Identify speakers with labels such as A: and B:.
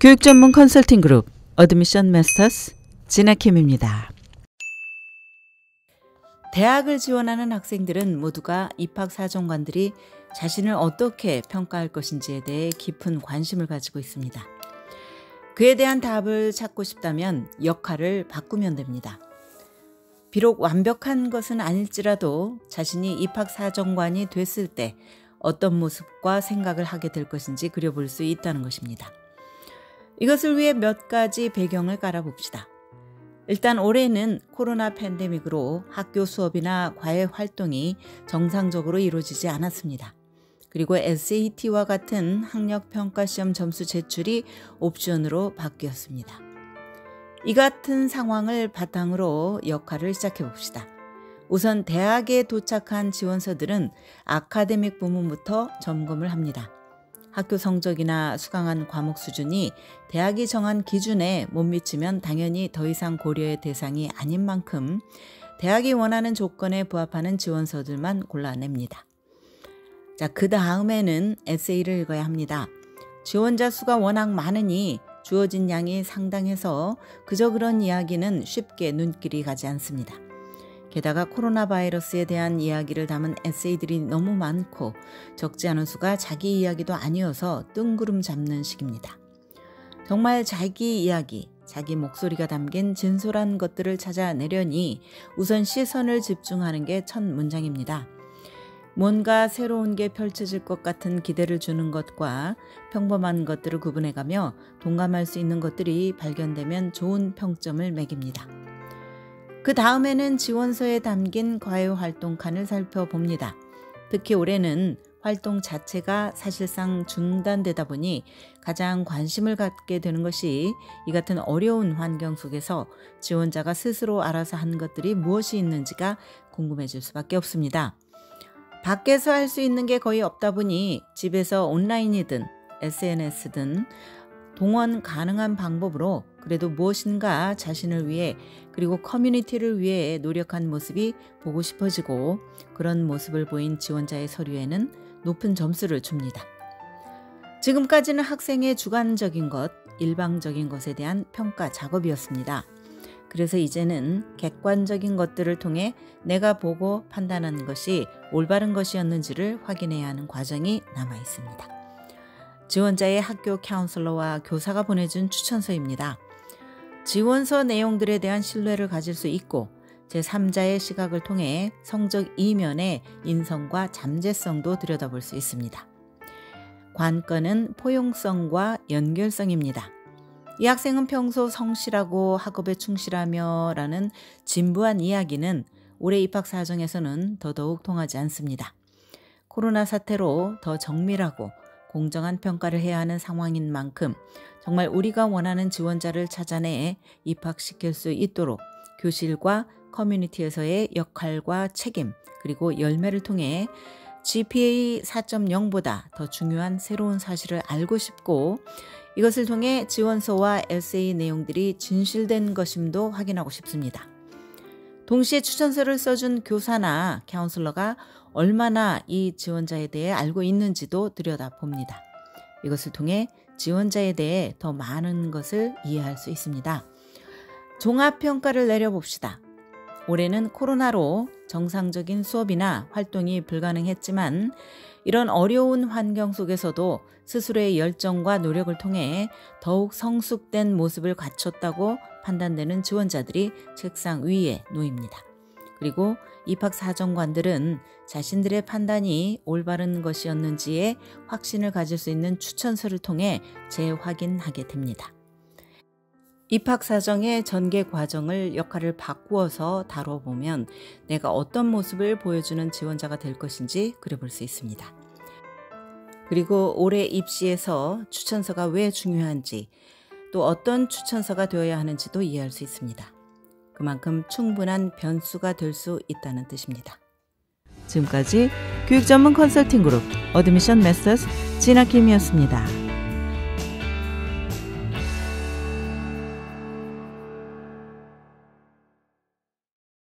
A: 교육 전문 컨설팅 그룹 어드미션 마스터스 진아킴입니다. 대학을 지원하는 학생들은 모두가 입학사정관들이 자신을 어떻게 평가할 것인지에 대해 깊은 관심을 가지고 있습니다. 그에 대한 답을 찾고 싶다면 역할을 바꾸면 됩니다. 비록 완벽한 것은 아닐지라도 자신이 입학사정관이 됐을 때 어떤 모습과 생각을 하게 될 것인지 그려볼 수 있다는 것입니다. 이것을 위해 몇 가지 배경을 깔아봅시다. 일단 올해는 코로나 팬데믹으로 학교 수업이나 과외 활동이 정상적으로 이루어지지 않았습니다. 그리고 SAT와 같은 학력평가시험 점수 제출이 옵션으로 바뀌었습니다. 이 같은 상황을 바탕으로 역할을 시작해 봅시다. 우선 대학에 도착한 지원서들은 아카데믹 부문부터 점검을 합니다. 학교 성적이나 수강한 과목 수준이 대학이 정한 기준에 못 미치면 당연히 더 이상 고려의 대상이 아닌 만큼 대학이 원하는 조건에 부합하는 지원서들만 골라냅니다. 그 다음에는 에세이를 읽어야 합니다. 지원자 수가 워낙 많으니 주어진 양이 상당해서 그저 그런 이야기는 쉽게 눈길이 가지 않습니다. 게다가 코로나 바이러스에 대한 이야기를 담은 에세이들이 너무 많고 적지 않은 수가 자기 이야기도 아니어서 뜬구름 잡는 시기입니다. 정말 자기 이야기, 자기 목소리가 담긴 진솔한 것들을 찾아내려니 우선 시선을 집중하는 게 첫 문장입니다. 뭔가 새로운 게 펼쳐질 것 같은 기대를 주는 것과 평범한 것들을 구분해가며 동감할 수 있는 것들이 발견되면 좋은 평점을 매깁니다. 그 다음에는 지원서에 담긴 과외활동 칸을 살펴봅니다. 특히 올해는 활동 자체가 사실상 중단되다 보니 가장 관심을 갖게 되는 것이 이 같은 어려운 환경 속에서 지원자가 스스로 알아서 한 것들이 무엇이 있는지가 궁금해질 수밖에 없습니다. 밖에서 할 수 있는 게 거의 없다 보니 집에서 온라인이든 SNS든 동원 가능한 방법으로 그래도 무엇인가 자신을 위해 그리고 커뮤니티를 위해 노력한 모습이 보고 싶어지고 그런 모습을 보인 지원자의 서류에는 높은 점수를 줍니다. 지금까지는 학생의 주관적인 것, 일방적인 것에 대한 평가 작업이었습니다. 그래서 이제는 객관적인 것들을 통해 내가 보고 판단하는 것이 올바른 것이었는지를 확인해야 하는 과정이 남아 있습니다. 지원자의 학교 카운슬러와 교사가 보내준 추천서입니다. 지원서 내용들에 대한 신뢰를 가질 수 있고 제3자의 시각을 통해 성적 이면의 인성과 잠재성도 들여다볼 수 있습니다. 관건은 포용성과 연결성입니다. 이 학생은 평소 성실하고 학업에 충실하며 라는 진부한 이야기는 올해 입학 사정에서는 더더욱 통하지 않습니다. 코로나 사태로 더 정밀하고 공정한 평가를 해야 하는 상황인 만큼 정말 우리가 원하는 지원자를 찾아내 입학시킬 수 있도록 교실과 커뮤니티에서의 역할과 책임 그리고 열매를 통해 GPA 4.0보다 더 중요한 새로운 사실을 알고 싶고 이것을 통해 지원서와 에세이 내용들이 진실된 것임도 확인하고 싶습니다. 동시에 추천서를 써준 교사나 카운슬러가 얼마나 이 지원자에 대해 알고 있는지도 들여다봅니다. 이것을 통해 지원자에 대해 더 많은 것을 이해할 수 있습니다. 종합평가를 내려봅시다. 올해는 코로나로 정상적인 수업이나 활동이 불가능했지만 이런 어려운 환경 속에서도 스스로의 열정과 노력을 통해 더욱 성숙된 모습을 갖췄다고 판단되는 지원자들이 책상 위에 놓입니다. 그리고 입학사정관들은 자신들의 판단이 올바른 것이었는지에 확신을 가질 수 있는 추천서를 통해 재확인하게 됩니다. 입학사정의 전개 과정을 역할을 바꾸어서 다뤄보면 내가 어떤 모습을 보여주는 지원자가 될 것인지 그려볼 수 있습니다. 그리고 올해 입시에서 추천서가 왜 중요한지 또 어떤 추천서가 되어야 하는지도 이해할 수 있습니다. 그만큼 충분한 변수가 될 수 있다는 뜻입니다. 지금까지 교육 전문 컨설팅 그룹 어드미션 마스터스 진아킴이었습니다.